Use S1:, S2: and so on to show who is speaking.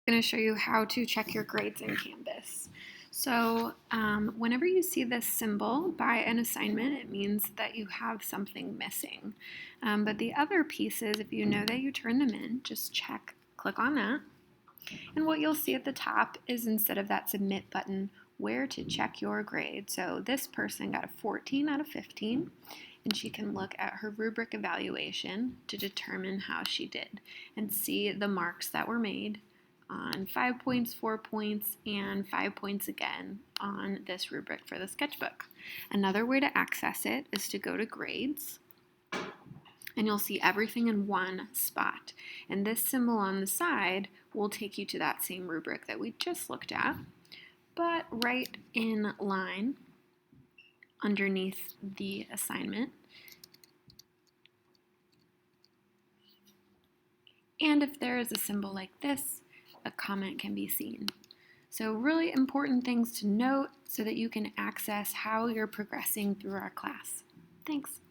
S1: going to show you how to check your grades in Canvas. So whenever you see this symbol by an assignment, it means that you have something missing. But the other pieces, if you know that you turn them in, just click on that. And what you'll see at the top is, instead of that submit button, where to check your grade. So this person got a 14 out of 15, and she can look at her rubric evaluation to determine how she did and see the marks that were made on 5 points, 4 points, and 5 points again on this rubric for the sketchbook. Another way to access it is to go to grades, and you'll see everything in one spot. And this symbol on the side will take you to that same rubric that we just looked at, but right in line underneath the assignment. And if there is a symbol like this, a comment can be seen. So really important things to note so that you can access how you're progressing through our class. Thanks.